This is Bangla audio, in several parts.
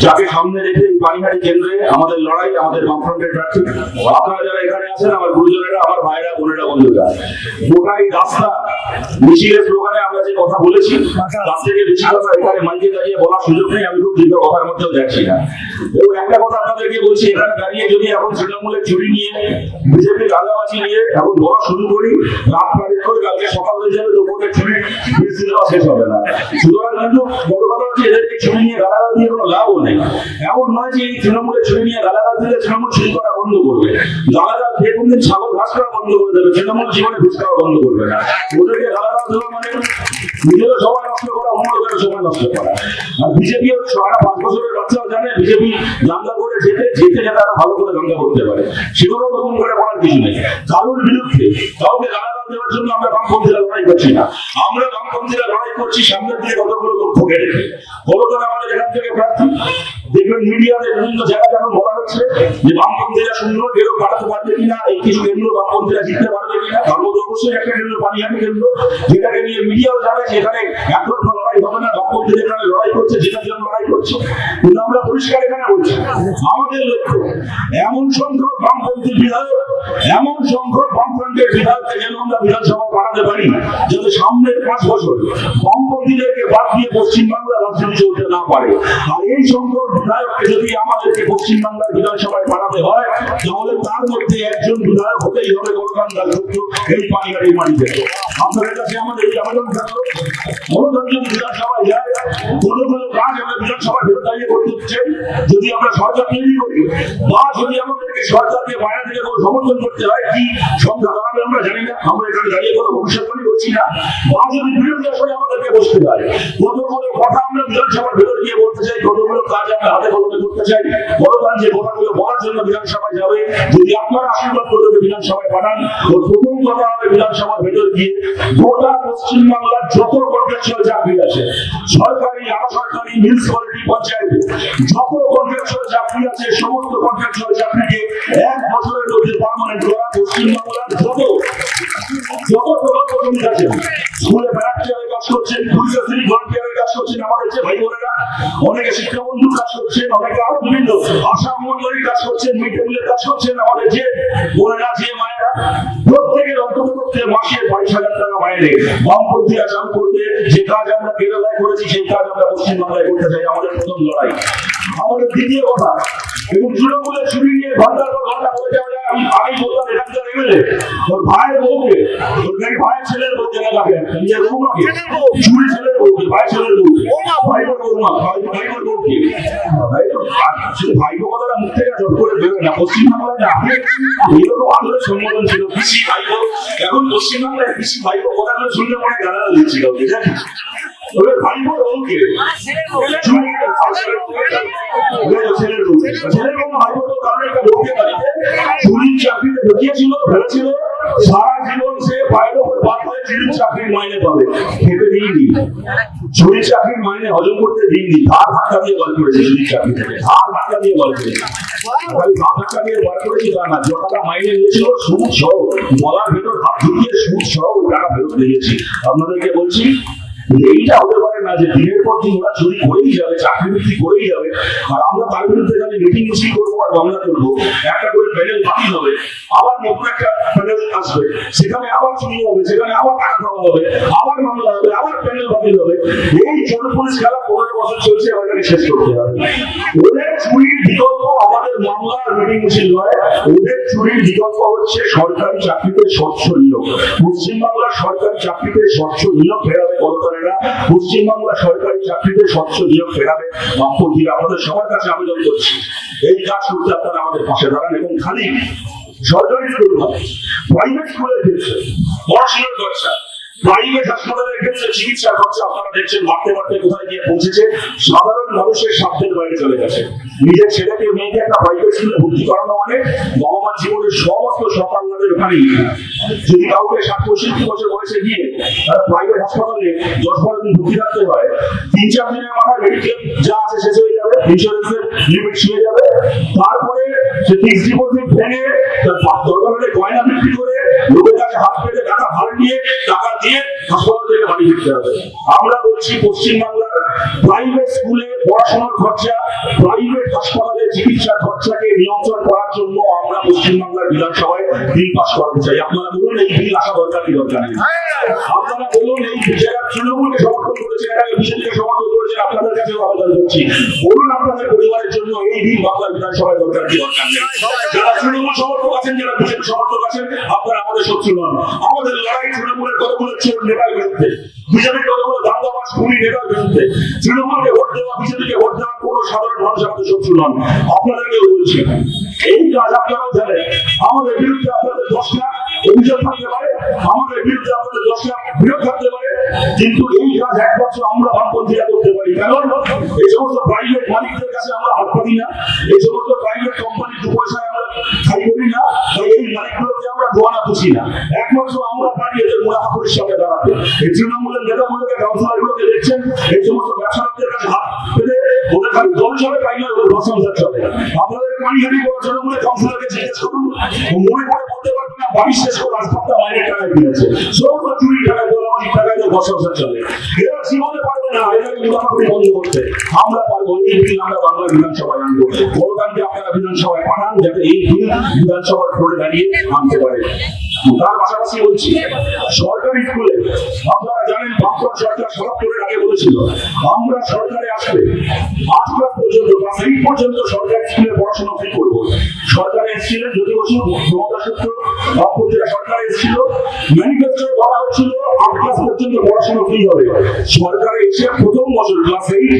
যাকে সামনে রেখে এই পানিহাটি কেন্দ্রে আমাদের লড়াই, আমাদের বামফ্রন্টের প্রার্থী। আপনারা যারা এখানে আছেন, আমার গুরুজনেরা, আমার ভাইরা, বোনেরা, বন্ধুরা, গোটাই রাস্তা মিছিলের স্লোগানে আমরা যে কথা বলেছি তার থেকে বেশি কথা এখানে মাইকে দাঁড়িয়ে বলার সুযোগ নেই। আমি খুব দীর্ঘ কথার মধ্যেও যাচ্ছি না। এবং একটা কথা আপনাদেরকে বলছি, এখানে দাঁড়িয়ে যদি এখন তৃণমূলের চুরি নিয়ে, বিজেপির গালাবাজি নিয়ে এখন বলা শুরু করি, রাত পারিত করে কালকে সকাল হয়ে যাবে, দুপুরের চুরি বেশি দেওয়া শেষ হবে না। সুতরাং কিন্তু বড় কথা হচ্ছে, এদেরকে চুরি নিয়ে গালাগাল দিয়ে কোনো লাভও নেই। এমন নয় যে এই তৃণমূলের চুরি নিয়ে গালাগাল দিলে তৃণমূল চুরি করা বন্ধ করবে। গালাগাল দিয়ে কোনদিন ছাগল ঘাস করা বন্ধ করে দেবে, তৃণমূল জীবনে ঘুষ খাওয়া বন্ধ করবে না। ওদেরকে গালাগাল দেওয়া মানে নিজেরও সময় নষ্ট করা, অন্যদের সময় নষ্ট করা। আর বিজেপি হচ্ছে 5 বছরের বাচ্চাও জানে বিজেপি দাঙ্গা করে যেতে তারা ভালো করে দাঙ্গা করতে পারে, সেগুলো নতুন করে বলার কিছু নেই। কারোর বিরুদ্ধে কাউকে গালাগাল দেওয়ার জন্য আমরা বামপন্থীরা লড়াই করছি না। আমরা বামপন্থীরা লড়াই করছি সামনের দিকে কতগুলো লক্ষ্যকে রেখে। বলতো আমাদের এখান থেকে প্রার্থী দেখবেন মিডিয়াতে বিভিন্ন জায়গায় এখন বলা হচ্ছে যে বামপন্থীরা শূন্য কেউ পাঠাতে পারবে কিনা, এই কিছু কেন্দ্র বামপন্থীরা জিততে পারবে কিনা। তার মধ্যে অবশ্যই একটা কেন্দ্র পানিহাটি কেন্দ্র, যেটাকে নিয়ে মিডিয়াও জানে সেখানে একতরফা লড়াই হবে না। বামপন্থীরা এখানে লড়াই করছে, যেটার জন্য লড়াই করছে। কিন্তু আমরা পরিষ্কার এখানে বলছি, আমাদের লক্ষ্য এমন সংখ্যক বামপন্থী বিধায়ক, এমন সংখ্যক বামফ্রন্টের বিধায়ককে যেন আমরা বিধানসভা পাঠাতে পারি, যাতে সামনের 5 বছর বামপন্থীদেরকে বাদ দিয়ে পশ্চিমবাংলা রাজনীতি চলতে না পারে। আর এই সংখ্যক বিধায়ককে যদি আমাদেরকে পশ্চিমবাংলার বিধানসভায় পাঠাতে হয়, তাহলে তার মধ্যে একজন বিধায়ক হতেই হবে গণতান্ত্রিক সূত্র এই পানিহাটির মাটিতে। আপনাদের কাছে আমাদের এই আবেদন থাকলো, গণতন্ত্র যদি বিধানসভায় যায়, কোনো কাজ আমরা বিধানসভায় ভেতর দাঁড়িয়ে করতে চাই। যদি আমরা সরকার তৈরি করি বা যদি আমাদেরকে সরকারকে বাইরে থেকে কোনো সমর্থন করতে হয়, কি সংখ্যা দাঁড়াবে আমরা জানি না, আমরা এখানে দাঁড়িয়ে কোনো ভবিষ্যৎবাণী করছি না। বা যদি বিরোধী আসলে আমাদেরকে বসতে হয়, কতগুলো কথা আমরা বিধানসভার ভেতর গিয়ে বলতে চাই, কতগুলো কাজ আমরা হাতে কলমে করতে চাই, বড়বান যে কথাগুলো বলার জন্য বিধানসভায় যাবে, যদি আপনারা আশীর্বাদ করে বিধানসভায় পাঠান, ওর প্রথম কথা হবে বিধানসভার ভেতর গিয়ে গোটা পশ্চিমবাংলার যত কন্ট্রাকচুয়াল চাকরি আছে, সরকারি, আধা সরকারি, মিউনিসিপ্যালিটি, পঞ্চায়েতে যত কন্ট্রাকচুয়াল চাকরি আছে, সমস্ত কন্ট্রাকচুয়াল চাকরিকে 1 বছরের মধ্যে পার্মানেন্ট করা। পশ্চিমবাংলার যত প্রকল্প কমিটি আছে, স্কুলে ব্যারাক্টিয়ারের কাজ করছেন, পুলিশ ভলান্টিয়ারের কাজ করছেন আমাদের যে ভাই বোনেরা, অনেকে শিক্ষাবন্ধুর কাজ করছেন, অনেকে আরো বিভিন্ন আশা অঙ্গনওয়াড়ির কাজ করছেন, মিড ডে মিলের কাজ করছেন আমাদের যে বোনেরা, যে মায়েরা, প্রত্যেকের অন্তত মাসে 22,000 টাকা মাইনে বামপন্থীরা চালু করবে। যে কাজ আমরা কেরালায় করেছি, সেই কাজ আমরা পশ্চিমবাংলায় করতে চাই। আমাদের প্রথম লড়াই। আমাদের দ্বিতীয় কথা, এবং তৃণমূলের ছুরি নিয়ে ঘন্টার পর ঘন্টা বলে যাওয়া যায়। আমি আগেই বললাম, এখানকার এমএলএ ওর ভাইয়ের বউকে, ওর ভাইয়ের ছেলের বউকে না লাগে, নিজের বউমাকে, চুরি ছেলের বউকে, ভাই ছেলের বউকে, ভাইয়ের বউমা, ভাইয়ের বউকে, ভাইপো কথাটা মুখ থেকে জোর করে বেরোয় না। পশ্চিমবাংলায় না এরকম আন্দোলন সম্মেলন ছিল, পিসি ভাইপো। এখন পশ্চিমবাংলায় পিসি ভাইপো কথাগুলো শুনলে মনে গালা দিচ্ছি কাউকে, জানেন? ওদের ভাইপোর বউকে, ছেলের বউ, ছেলের বউ ভাইপো তো কারণ একটা বউকে বাড়িতে চুরির চাকরিতে ঢুকিয়েছিল, ফেলেছিল। সারা জীবন সে বাইরের উপর বাদ হয়ে চুরির চাকরির মাইনে পাবে, খেতে দিইনি। চুরির চাকরির মাইনে হজম করতে দিইনি, ধার ধাক্কা দিয়ে বার করেছে চুরির চাকরি থেকে, ধার ধাক্কা দিয়ে বার করেছে। ধার ধাক্কা দিয়ে বার করেছি তা না, যত টাকা মাইনে নিয়েছিল সুদ সহ, বলার ভেতর হাত ঢুকিয়ে সুদ সহ ওই টাকা ফেরত দিয়েছি। আপনাদেরকে বলছি, এইটা হতে পারে না যে দিনের পর দিন ওরা চুরি করেই যাবে, চাকরি বিক্রি করেই যাবে, আর আমরা তার বিরুদ্ধে জানি মিটিং মিছিল করবো আর মামলা করবো। একটা করে প্যানেল বাতিল হবে, আবার নতুন একটা প্যানেল আসবে, সেখানে আবার চুরি হবে, সেখানে আবার টাকা খাওয়া হবে, আবার মামলা হবে, আবার প্যানেল বাতিল হবে। এই চোর পুলিশ খেলা 15 বছর চলছে, আমাদেরকে শেষ করতে হবে। ওদের চুরির বিকল্প আমাদের মামলা আর মিটিং মিছিল নয়, ওদের চুরির বিকল্প হচ্ছে সরকারি চাকরিতে স্বচ্ছ নিয়োগ। পশ্চিমবাংলার সরকারি চাকরিতে স্বচ্ছ নিয়োগ ফেরাবে কলকাতারা, পশ্চিমবাংলা সরকারি চাকরিতে স্বচ্ছ নিয়োগ ফেরাবে বামপন্থীরা। আমাদের সবার কাছে আবেদন করছি, এই কাজ করতে আপনারা আমাদের পাশে দাঁড়ান। এবং খালি সরকারি স্কুল নয়, প্রাইভেট স্কুলের ক্ষেত্রে পড়াশোনার খরচা, প্রাইভেট হাসপাতালের ক্ষেত্রে চিকিৎসার খরচা আপনারা দেখছেন বাড়তে বাড়তে কোথায় গিয়ে পৌঁছেছে। সাধারণ মানুষের সাধ্যের বাইরে চলে গেছে। নিজের ছেলেকে মেয়েকে একটা প্রাইভেট স্কুলে ভর্তি করানো মানে বাবা মার জীবনের সমস্ত সকালদের ওখানে। যদি কাউকে 60-65 বছর বয়সে গিয়ে প্রাইভেট হাসপাতালে 10-12 দিন ভর্তি রাখতে হয়, 3-4 দিনের মাথায় মেডিকেল যা আছে শেষ হয়ে যাবে, ইন্স্যুরেন্সের লিমিট শেষ হয়ে যাবে। তারপরে সে ফিক্সড ডিপোজিট ভেঙে দরকার হলে গয়না বিক্রি করে লোকের কাছে হাত পেতে টাকা ধার নিয়ে টাকা দিয়ে হাসপাতাল থেকে বাড়ি ফিরতে হবে। আমরা বলছি পশ্চিমবাংলার প্রাইভেট স্কুলে পড়াশোনার খরচা, প্রাইভেট হাসপাতালে চিকিৎসার খরচাকে নিয়ন্ত্রণ করার জন্য আমরা পশ্চিমবাংলার বিধানসভায় বিল পাস করাতে চাই। আপনারা বলুন এই বিল আসা দরকার কি দরকার নেই? আপনারা বলুন এই যারা তৃণমূলকে সমর্থন করেছেন, এরা বিজেপিকে সমর্থন করেছেন, আপনাদের কাছে আবেদন করছি, বলুন আপনাদের পরিবারের জন্য এই বিল বাংলার বিধানসভায় দরকার কি দরকার নেই? যারা তৃণমূল সমর্থক আছেন, যারা বিজেপি সমর্থক আছেন, আপনারা আমাদের শত্রু নন। আমাদের লড়াই তৃণমূলের কতগুলো চোর নেতার বিরুদ্ধে, বিজেপির কতগুলো দাঙ্গাবাজ খুনি নেতার বিরুদ্ধে। তৃণমূলকে ভোট দেওয়া, বিজেপিকে ভোট দেওয়া কোনো সাধারণ মানুষ আমাদের শত্রু নন। আপনাদেরকেও বলছি এই কাজ আপনারাও জানেন। আমাদের বিরুদ্ধে আপনাদের 10টা অভিযোগ থাকতে পারে, আমাদের বিরুদ্ধে আপনাদের 10টা বিরোধ থাকতে পারে, কিন্তু এই কাজ একমাত্র আমরা বামপন্থীরা করতে পারি। কারণ এই সমস্ত প্রাইভেট মালিকদের কাছে আমরা হাত পাতি না, এই সমস্ত প্রাইভেট কোম্পানি 2 পয়সায় আমরা খাই করি না, এই মালিকগুলোকে আমরা দোয়ানা পুষি না। একমাত্র আমরা পারি এদের মুনাফাখোরের সাথে দাঁড়াতে। এই তৃণমূলের নেতাগুলোকে, কাউন্সিলরগুলোকে দেখছেন, এই সমস্ত ব্যবসায়ীদের কাছে হাত পেতে ওদের খালি দল চলে, তাই না ওদের সংসার চলে। আপনাদের পানিহারি করার জন্য বলে কাউন্সিলরকে জিজ্ঞেস করুন, মনে করে বলতে পারবেন না বাড়ি শেষ করে হাসপাতাল মাইনের টাকায় দিয়েছে, সমস্ত চুরি টাকায় গোলাবাজির টাকায় তো সংসার চলে। এরা জীবনে পারবে না এটাকে মুনাফাখোরি বন্ধ করতে। আমরা পারবো, এই বিল আমরা বাংলা বিধানসভায় আনবো। গণতান্ত্রিক আপনারা বিধানসভায় পাঠান যাতে এই বিল বিধানসভার ফ্লোরে দাঁড়িয়ে আনতে পারে। তার পাশাপাশি বলছি, সরকারি স্কুলে আপনারা জানেন বামফ্রন্ট সরকার ৭৭-এর আগে বলেছিল আমরা সরকারে আসলে 8 ক্লাস পর্যন্ত, ক্লাস 8 পর্যন্ত সরকারি স্কুলে পড়াশোনা ফ্রি করবো। সরকারে এসেছিলেন যদি বসু মমতা সূত্র, বামপন্থীরা সরকারে এসেছিল, ম্যানিফেস্টো বলা হচ্ছিল 8 ক্লাস পর্যন্ত পড়াশোনা ফ্রি হবে। সরকারে এসে প্রথম বছর ক্লাস 8,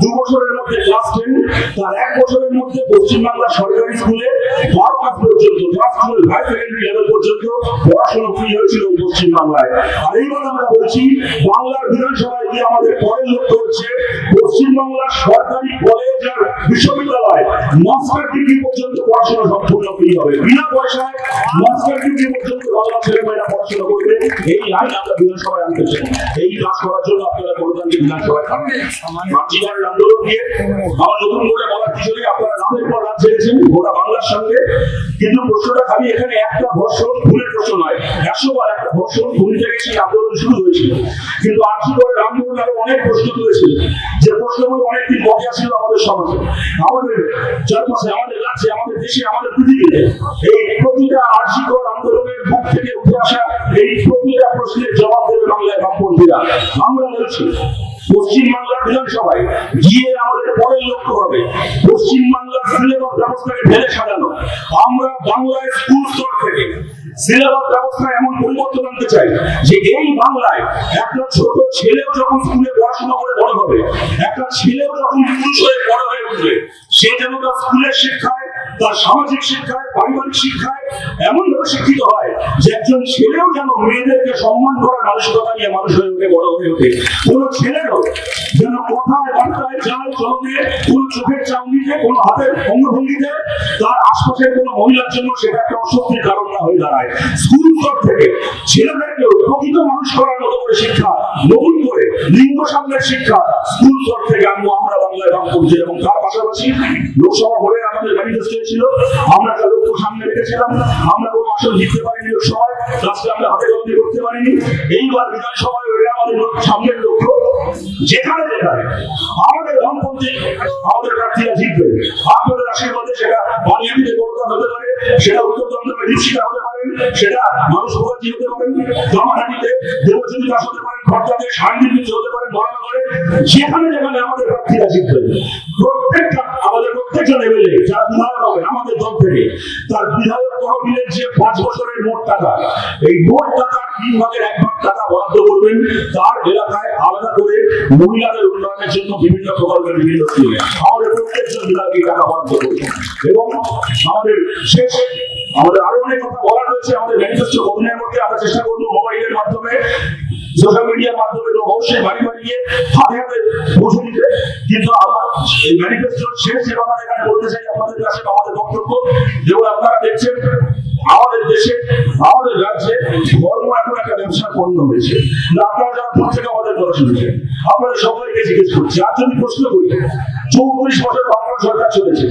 2 বছরের মধ্যে ক্লাস 10, তার 1 বছরের মধ্যে পশ্চিমবাংলা সরকারি স্কুলে 12 ক্লাস পর্যন্ত, ক্লাস 12 হাই সেকেন্ডারি লেভেল পর্যন্ত পড়াশোনা ফ্রি হয়েছিল পশ্চিমবাংলায়। আর এইবার আমরা বলছি বাংলার বিধানসভায় গিয়ে আমাদের পরের লক্ষ্য হচ্ছে পশ্চিমবাংলার সরকারি কলেজ আর বিশ্ববিদ্যালয় মাস্টার ডিগ্রি পর্যন্ত পড়াশোনা সম্পূর্ণ ফ্রি হবে, বিনা পয়সায় মাস্টার ডিগ্রি পর্যন্ত বাংলা ছেলেমেয়েরা পড়াশোনা করবে। এই আইন আমরা বিধানসভায় আনতে চাই। এই কাজ করার জন্য আপনারা গণতান্ত্রিক বিধানসভায় থাকবেন। মাতৃভাষার আন্দোলন নিয়ে আমার নতুন করে বলার কিছু নেই। আপনারা রাতের পর রাত ছেড়েছেন গোটা বাংলার সঙ্গে, কিন্তু প্রশ্নটা খালি এখানে একটা ধর্ষণ ভুলের প্রশ্ন নয়, 100 বার একটা ধর্ষণ ভুল থেকে সেই আন্দোলন শুরু হয়েছিল। কিন্তু আর্থিকভাবে আন্দোলন আরো অনেক প্রশ্ন তুলেছিল, যে প্রশ্নগুলো অনেকদিন বকেয়া ছিল আমাদের সমাজে, আমাদের চারপাশে, আমাদের রাজ্যে, আমাদের দেশে, আমাদের পৃথিবীতে। এই প্রতিটা আর্থিকর আন্দোলনের বুক থেকে উঠে আসা এই প্রতিটা প্রশ্নের জবাব দেবে বাংলায় বামপন্থীরা। আমরা বলছি পশ্চিমবাংলার বিধানসভায় গিয়ে আমাদের পরের লক্ষ্য হবে পশ্চিমবাংলার সিলেবাস ব্যবস্থাকে ঢেলে সাজানো। আমরা বাংলায় স্কুল স্তর থেকে সিলেবাস ব্যবস্থা এমন পরিবর্তন আনতে চাই যে এই বাংলায় একটা ছোট ছেলেও যখন স্কুলে পড়াশোনা করে বড় হবে, একটা ছেলেও যখন পুরুষ হয়ে বড় হয়ে উঠবে, সে যেন তার স্কুলের শিক্ষায়, তার সামাজিক শিক্ষায়, পারিবারিক শিক্ষায় এমন ভাবে শিক্ষিত হয় যে একজন ছেলেও যেন মেয়েদেরকে সম্মান করার মানসিকতা নিয়ে মানুষ হয়ে ওঠে, বড় হয়ে ওঠে। কোন ছেলেরও যেন কথায় বার্তায়, চাল চলনে, কোন চোখের চাউনিতে, কোন হাতের অঙ্গভঙ্গিতে তার আশপাশের কোন মহিলার জন্য সেটা একটা অস্বস্তির কারণ না হয়ে দাঁড়ায়। স্কুল স্তর থেকে ছেলেদেরকেও প্রকৃত মানুষ করার মতো করে শিক্ষা, নতুন করে লিঙ্গ সামনের শিক্ষা স্কুল স্তর থেকে আনবো আমরা বাংলায় বামপন্থী। এবং তার পাশাপাশি লোকসভা ভোটে আমাদের ম্যানিফেস্টো ছিল, আমরা একটা লক্ষ্য সামনে রেখেছিলাম, আমরা কোনো আসন জিততে পারিনি লোকসভায়, লাস্টে আমরা হাতে কলমে করতে পারিনি। এইবার বিধানসভায় ওটা আমাদের সামনের লক্ষ্য, যেখানে যেখানে আমাদের বামপন্থী আমাদের প্রার্থীরা জিতবে, আপনাদের আশীর্বাদে সেটা বানিয়াটিতে কলকাতা হতে পারে, সেটা উত্তর চন্দ্রমে দীপশিখা হতে পারে, সেটা মানুষ মুখার্জি হতে পারেন, জামাহাটিতে দেবজ্যোতি দাস হতে পারেন, খড়দাতে সান্নিধ্যে হতে পারেন, বরানগরে, যেখানে যেখানে আমাদের প্রার্থীরা জিতবে, প্রত্যেকটা আমাদের প্রত্যেকটা লেভেলে যারা বিধায়ক হবে আমাদের দল থেকে, তার বিধায়ক তহবিলের যে 5 বছরের মোট টাকা, এই মোট টাকা 3 ভাগের 1 ভাগ টাকা বরাদ্দ করবেন তার এলাকায় আলাদা করে মহিলাদের উন্নয়নের জন্য বিভিন্ন প্রকল্পের বিভিন্ন স্কিমে আমাদের প্রত্যেকজন বিধায়কই টাকা বরাদ্দ করবেন। এবং আমাদের আরো অনেক কথা বলার রয়েছে। আমাদের ম্যানিফেস্টো গঠনের মধ্যে আমরা চেষ্টা করবো মোবাইলের মাধ্যমে, সোশ্যাল মিডিয়ার মাধ্যমে অবশ্যই বাড়ি বাড়ি গিয়ে হাতে হাতে পৌঁছে দিতে। কিন্তু আমার এই ম্যানিফেস্টোর শেষ যে কথা এখানে বলতে চাই আপনাদের কাছে, আমাদের বক্তব্য যেমন আপনারা দেখছেন আমাদের দেশে, আমাদের রাজ্যে ধর্ম এখন একটা ব্যবসার পণ্য হয়েছে। আপনারা যারা দূর থেকে আমাদের কথা শুনেছেন, আপনাদের সবাইকে জিজ্ঞেস করছি, আর যদি প্রশ্ন করি 34 বছর বাংলা সরকার চলেছে,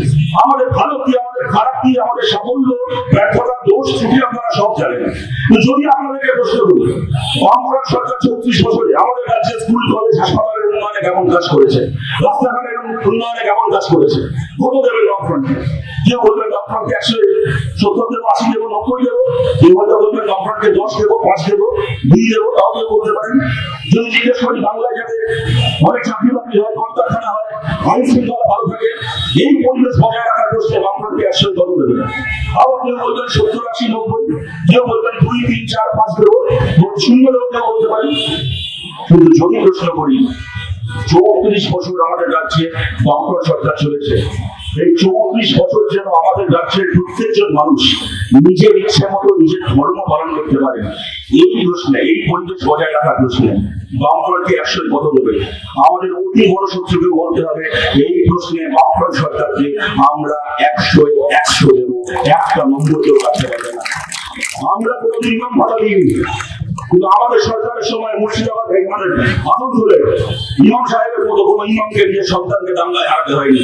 আমাদের ভালো কি, আমাদের খারাপ কি, আমাদের সাফল্য, ব্যর্থতা, দোষ, ত্রুটি আপনারা সব জানেন। যদি আপনাদেরকে প্রশ্ন করি বাংলা সরকার 34 বছরে আমাদের রাজ্যে স্কুল, কলেজ, হাসপাতালের উন্নয়ন উন্নয়নে কেমন কাজ করেছে, রাস্তাঘাটের উন্নয়নে কেমন কাজ করেছে, কত দেবেন বামফ্রন্টকে? কেউ বলবেন বামফ্রন্টকে 170 দেবো, 80 দেবো, 90 দেবো। কেউ হয়তো বলবেন বামফ্রন্টকে 10 দেবো, 5 দেবো, 2 দেবো, তাও কেউ বলতে পারেন। যদি জিজ্ঞেস করি বাংলায় যাতে অনেক চাকরি বাকরি হয়, কলকারখানা হয়, আইন শৃঙ্খলা ভালো থাকে, এই পরিবেশ বজায় রাখার প্রশ্নে বামফ্রন্টকে 100 কত দেবেন? আবার কেউ বলবেন 70, 80, 90, কেউ বলবেন 2, 3, 4, 5 দেবো, 0 দেবো, কেউ বলতে পারি। কিন্তু যদি প্রশ্ন করি 34 বছর আমাদের রাজ্যে বামফ্রন্ট সরকার চলেছে, এই 34 বছর যেন আমাদের রাজ্যের প্রত্যেকজন মানুষ নিজের ইচ্ছে মতো নিজের ধর্ম পালন করতে পারে, এই প্রশ্নে, এই পরিবেশ বজায় রাখার প্রশ্নে বামফ্রন্টকে 100 কত দেবে? আমাদের অতি বড় শত্রুকে বলতে হবে এই প্রশ্নে বামফ্রন্ট সরকারকে আমরা 100 দেবো, একটা নম্বর কেউ রাখতে পারবে না। আমরা কোনো ইমাম ভাতা দিইনি, কিন্তু আমাদের সরকারের সময় মুর্শিদাবাদ আমাদের আসানসোলে ইমাম সাহেবের মতো কোনো ইমামকে নিয়ে সন্তানকে দাঙ্গায় হারাতে হয়নি।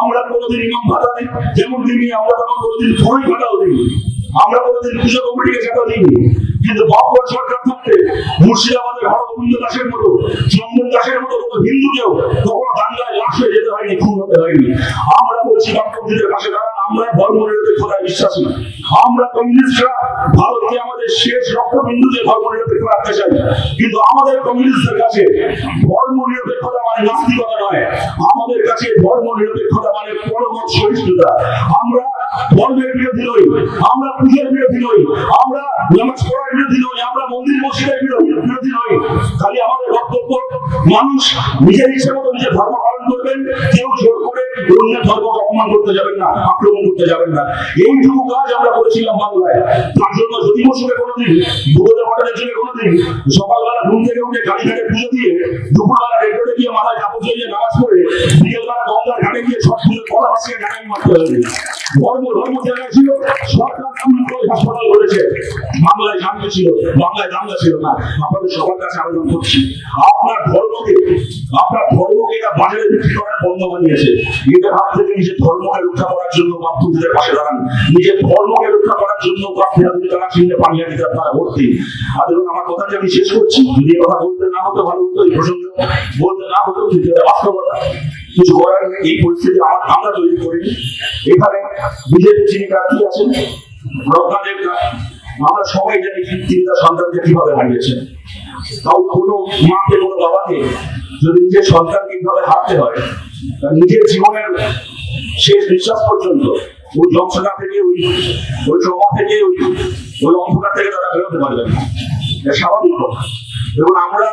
আমরা কোনোদিন ইমাম ভাতা দিই যেমন দিইনি, আমরা তেমন কোনোদিন ফরই ভাতাও দিইনি, আমরা কোনোদিন পুজো কমিটিকে টাকা দিইনি। কিন্তু বামফ্রন্ট সরকার থাকতে মুর্শিদাবাদের হরগোবিন্দ দাসের মতো, চন্দন দাসের মতো কোনো হিন্দুকেও কখনো দাঙ্গায় লাশ হয়ে যেতে হয়নি, খুন হতে হয়নি। আমরা বলছি বামপন্থীদের পাশে দাঁড়ান, আমরা ধর্মনিরপেক্ষতায় বিশ্বাসী। আমরা কমিউনিস্টরা ভারতকে আমাদের শেষ রক্তবিন্দুতে ধর্মনিরপেক্ষ রাখতে চাই, কিন্তু আমাদের কমিউনিস্টদের কাছে ধর্মনিরপেক্ষতা মানে নাস্তিকতা নয়, আমাদের কাছে ধর্মনিরপেক্ষতা মানে পরমত সহিষ্ণুতা। আমরা ধর্মের বিরোধী নই, আমরা পুজোর বিরোধী নই, আমরা নামাজ পড়ার বিরোধী নই, আমরা মন্দির মসজিদের বিরোধী নই। খালি আমাদের বক্তব্য, মানুষ নিজের ইচ্ছে মতো নিজের ধর্ম পালন করবেন, কেউ জোর করে অন্যের ধর্মকে অপমান করতে যাবেন না, আক্রমণ করতে যাবেন না। এইটুকু কাজ আমরা করেছিলাম বাংলায়। তার জন্য যদি বসুকে কোনোদিন, ভূগোলে মডেলের জন্য কোনোদিন সকালবেলা ঘুম থেকে উঠে কালীঘাটে পুজো দিয়ে, দুপুরবেলা রেডিওতে গিয়ে মাথায় কাপড় জড়িয়ে নামাজ পড়ে, বিকেলবেলা গঙ্গার ঘাটে গিয়ে ছট পুজোর কলা ভাসিয়ে ডাকাই মারতে হবে। ধর্ম জায়গায় ছিল, সরকার হাসপাতাল করেছে, বাংলায় শান্তি ছিল, বাংলায় দাঙ্গা ছিল না। আপনাদের সবার কাছে আবেদন করছি, আপনার ধর্মকে এরা বাজারে বিক্রি করার পণ্য বানিয়েছে। এদের হাত থেকে নিজের ধর্মকে রক্ষা করার জন্য বামপন্থীদের পাশে দাঁড়ান, নিজের ধর্মকে রক্ষা করার জন্য তারা চিহ্নে পানিয়া দিতে আপনারা ভর্তি। আর দেখুন, আমার কথাটি আমি শেষ করছি, যদি কথা বলতে না হতো ভালো হতো, এই প্রসঙ্গ বলতে না হতো, কিন্তু এটা বাস্তবতা, কিছু করার নেই। এই পরিস্থিতি আমরা তৈরি করিনি। এখানে বিজেপি যিনি প্রার্থী আছেন রত্নাদেব, আমরা সবাই জানি তিনি তার সন্তানকে কিভাবে হারিয়েছেন। তাও কোনো মাকে, কোনো বাবাকে যদি নিজের সন্তানকে কিভাবে হারতে হয়, নিজের জীবনের শেষ নিঃশ্বাস পর্যন্ত ওই যন্ত্রণা থেকে, ওই ট্রমা থেকে, ওই অন্ধকার থেকে তারা বেরোতে পারবেন না, স্বাভাবিক কথা। এবং আমরা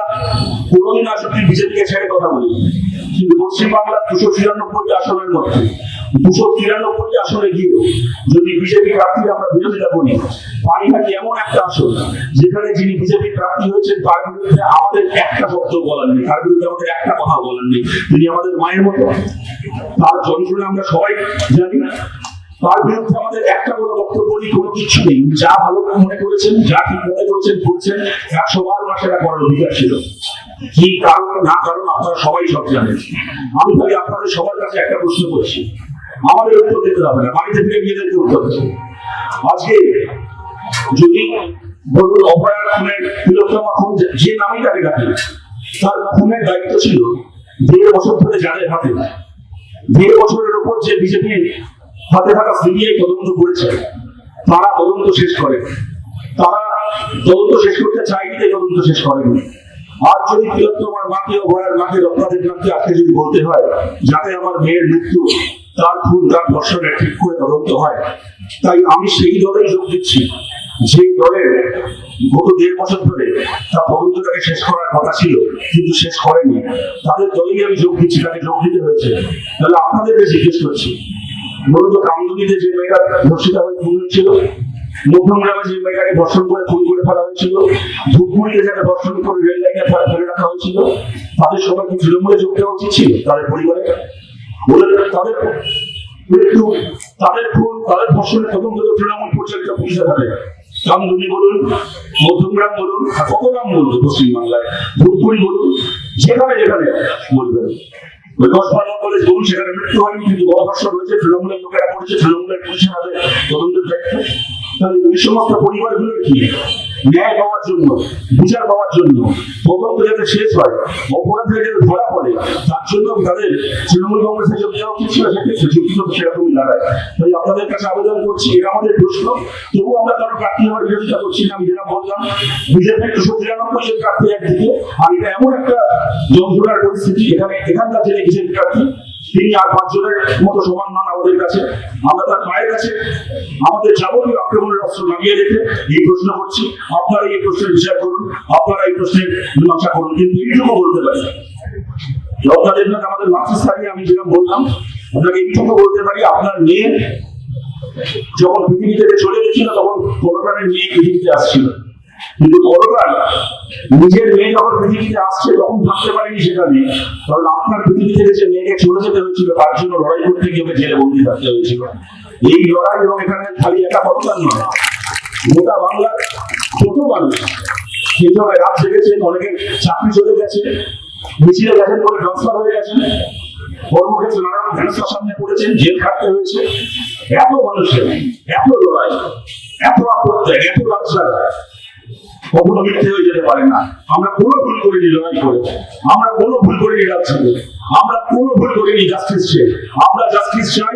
কোনোদিন আসলে বিজেপিকে ছেড়ে কথা বলি, কিন্তু পশ্চিমবাংলার 293 আসনের মধ্যে 293 আসনে গিয়েও যদি বিজেপি প্রার্থী আমরা বিরোধিতা করি, পানিহাটি এমন একটা আসন যেখানে যিনি বিজেপি প্রার্থী হয়েছেন তার বিরুদ্ধে আমাদের একটা শব্দ বলার নেই, তার বিরুদ্ধে আমাদের একটা কথা বলার নেই। তিনি আমাদের মায়ের মতো, তার যন্ত্রণা আমরা সবাই জানি, তার বিরুদ্ধে আমাদের একটা কোনো বক্তব্য নেই, কোনো কিছু নেই। যা ভালো মনে করেছেন, যা ঠিক মনে করেছেন করছেন, 100 বার সেটা করার অধিকার ছিল। কি কারণ না কারণ আপনারা সবাই সব জানেন। আমি খালি আপনাদের সবার কাছে একটা প্রশ্ন করছি, আমাদের উত্তর দিতে হবে না, বাড়িতে ফিরে নিজেদেরকে উত্তর দেবে। আজকে যদি বলুন অপরাধ খুনের তিলোত্তমা খুন যে নামই তাকে ডাকে, তার খুনের দায়িত্ব ছিল 1.5 বছর ধরে যাদের হাতে, 1.5 বছরের উপর যে বিজেপি হাতে থাকা সিবিআই তদন্ত করেছে, তারা তদন্ত শেষ করে, তারা তদন্ত শেষ করতে চায়নি, তদন্ত শেষ করেনি। আর যদি তিলোত্তমার মাকে ও ভয়ের মাকে রত্নাদেব নামকে আজকে যদি বলতে হয় যাতে আমার মেয়ের মৃত্যু, তার খুন, তার ধর্ষণের ঠিক করে তদন্ত হয়, তাই আমি সেই দলেই যোগ দিচ্ছি যে দলের গত 1.5 বছর ধরে তার তদন্তটাকে শেষ করার কথা ছিল কিন্তু শেষ করেনি, তাদের দলেই আমি যোগ দিচ্ছি, তাকে যোগ দিতে হয়েছে। তাহলে আপনাদেরকে জিজ্ঞেস করছি, মূলত কামদুনিতে যে মেয়েটা ধর্ষিতা হয়ে খুন হয়েছিল, মধ্যমগ্রামে যে মেয়েটাকে ধর্ষণ করে খুন করে ফেলা হয়েছিল, ধূপগুড়িতে যাকে ধর্ষণ করে রেল লাইনে ফেলে রাখা হয়েছিল, তাদের সবাই কি তৃণমূলে যোগ দেওয়া উচিত ছিল? তাদের পরিবারে তাদের মৃত্যু, তাদের খুন, তাদের ধর্ষণের তদন্ত তৃণমূল পরিচালিত পুলিশের হাতে। কামদুনি বলুন, মধ্যমগ্রাম বলুন, কত নাম বলবো পশ্চিমবাংলায়, ধূপগুড়ি বলুন, যেখানে যেখানে বলবেন, ওই 10-12 কলেজ বলুন, সেখানে মৃত্যু হয়নি কিন্তু গণধর্ষণ হয়েছে, তৃণমূলের লোকেরা করেছে, তৃণমূলের পুলিশের হাতে তদন্তের দায়িত্ব। তাহলে ওই সমস্ত পরিবারগুলোর কি ন্যায় পাওয়ার জন্য, বিচার পাওয়ার জন্য, তদন্ত যাতে শেষ হয়, অপরাধীরা যাতে ধরা পড়ে, তার জন্য তাদের তৃণমূল কংগ্রেসে যোগ দেওয়া উচিত ছিল, সেক্ষেত্রে যুক্তি তো সেরকমই দাঁড়ায়। তাই আপনাদের কাছে আবেদন করছি, এটা আমাদের প্রশ্ন। তবু আমরা কারো প্রার্থী হওয়ার বিরোধিতা করছি না। আমি যেটা বললাম, বিজেপি 293 জন প্রার্থী একদিকে, আর এটা এমন একটা যন্ত্রণার পরিস্থিতি, এখানকার যে বিজেপি প্রার্থী তিনি আর 5 জনের মতো সমান নন আমাদের কাছে। আমরা তার মায়ের কাছে আমাদের যাবতীয় আক্রমণের অস্ত্র নামিয়ে রেখে এই প্রশ্ন করছি, আপনারা এই প্রশ্নের বিচার করুন, আপনারা এই প্রশ্নের মীমাংসা করুন। কিন্তু এইটুকু বলতে পারি, আপনাদের আমাদের মাতৃস্থানে আমি যেরকম বললাম, আপনাকে এইটুকু বলতে পারি, আপনার মেয়ে যখন পৃথিবী থেকে চলে গেছিল তখন করোনার মেয়ে পৃথিবীতে আসছিল, কিন্তু করোনা নিজের মেয়ে যখন পৃথিবীতে আসছে তখন ভাবতে পারেনি সেটা নেই, কারণ আপনার পৃথিবী থেকে যে মেয়েকে চলে যেতে হয়েছিল তার জন্য লড়াই করতে গিয়ে জেলে বন্দী থাকতে হয়েছিল। এই লড়াই এবং এখানে খালি একটা করোনার নয়, গোটা বাংলার কত মানুষ সেই সময় রাত জেগেছেন, অনেকে চাকরি চলে গেছে, মিছিলে গেছেন করে ট্রান্সফার হয়ে গেছেন, কর্মক্ষেত্রে নানান সমস্যার সামনে পড়েছেন, জেল খাটতে হয়েছে। এত মানুষের এত লড়াই, এত আত্মত্যাগ, এত রাজসার কখনো মিথ্যে হয়ে যেতে পারে না। আমরা কোনো ভুল করিনি লড়াই করে, আমরা কোনো ভুল করিনি রাজনীতি, আমরা কোনো ভুল করিনি জাস্টিস চেয়ে। আমরা জাস্টিস চাই,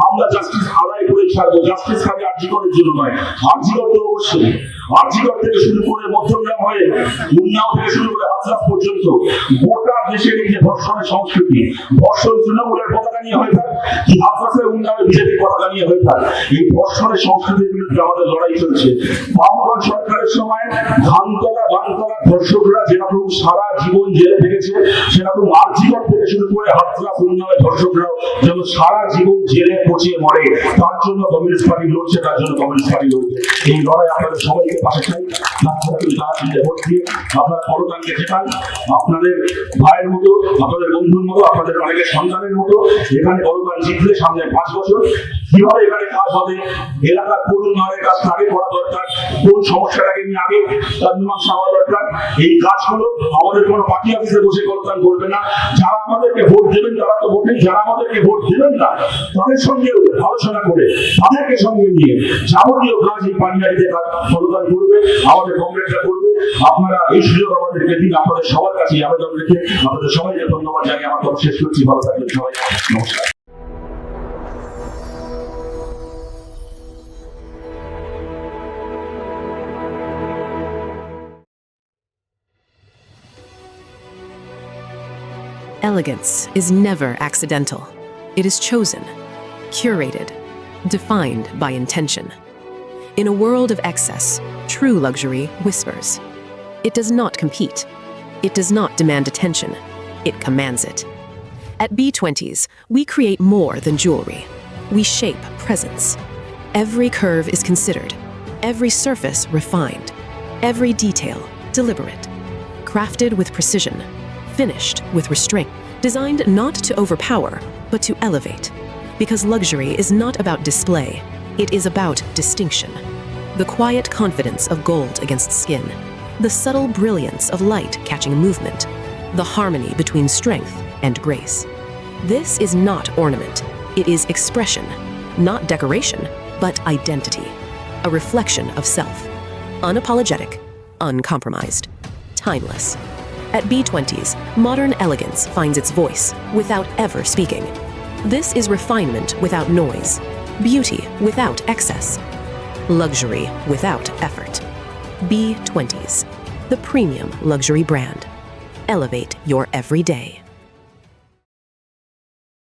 আমরা জাস্টিস আদায় করে ছাড়বো। জাস্টিস খালি আর্জিকরের জন্য নয়, আর্জিকর তো অবশ্যই, আর্জিকর থেকে শুরু করে মধ্যমগ্রাম হয়ে উন্নাও থেকে শুরু করে হাতরাস পর্যন্ত গোটা দেশের এই যে ধর্ষণের সংস্কৃতি, ধর্ষণ তৃণমূলের পতাকা নিয়ে হয়ে থাকে, কি হাতরাসে উন্নাও বিজেপির পতাকা নিয়ে হয়ে থাকে, এই ধর্ষণের সংস্কৃতির বিরুদ্ধে আমাদের লড়াই চলছে। বামফ্রন্ট সরকারের সময় ধানতলা বানতলা ধর্ষকরা যেরকম সারা জীবন জেলে থেকেছে, সেরকম আর্জিকর থেকে শুরু করে হাতরাস উন্নয়নের ধর্ষকরাও যেন সারা জীবন জেলে পচিয়ে মরে। তার জন্য কমিউনিস্ট পার্টি লড়ছে, তার জন্য কমিউনিস্ট পার্টি লড়ছে। এই লড়াই আপনাদের সবাইকে পাশে চাই। ভোট দিয়ে আপনার করোনাকে জেতান, আপনাদের ভাইয়ের মতো, আপনাদের বন্ধুর মতো, আপনাদের অনেকের সন্তানের মতো। এখানে করোনা জিতলে সামনে 5 বছর কিভাবে এখানে কাজ হবে, এলাকার কোন উন্নয়নের কাজ আগে করা দরকার, কোন সমস্যাটাকে নিয়ে আগে তার মীমাংসা হওয়া দরকার, এই কাজগুলো আমাদের কোনো পার্টি অফিসে বসে করতাম করবে না। যারা আমাদেরকে ভোট দেবেন তারা তো ভোট নেই, যারা আমাদেরকে ভোট দেবেন না তাদের সঙ্গে আলোচনা করে তাদেরকে সঙ্গে নিয়ে যাবতীয় কাজ এই পানিয়ারিতে প্রদান করবে, আমাদের কংগ্রেসরা করবে। আপনারা এই সুযোগ আমাদেরকে দিন, আপনাদের সবার কাছে আবেদন রেখে আপনাদের সবাইকে ধন্যবাদ জানিয়ে আমার কথা শেষ করছি। ভালো থাকবেন সবাই, নমস্কার। Elegance is never accidental. It is chosen, curated, defined by intention. In a world of excess, true luxury whispers. It does not compete. It does not demand attention. It commands it. At B20s, we create more than jewelry. We shape presence. Every curve is considered, every surface refined, every detail deliberate, crafted with precision, finished with restraint, designed not to overpower, but to elevate. Because luxury is not about display, it is about distinction. The quiet confidence of gold against skin, the subtle brilliance of light catching movement, the harmony between strength and grace. This is not ornament, it is expression, not decoration, but identity, a reflection of self, unapologetic, uncompromised, timeless. At B20s, modern elegance finds its voice without ever speaking. This is refinement without noise, beauty without excess, luxury without effort. B20s, the premium luxury brand. Elevate your everyday.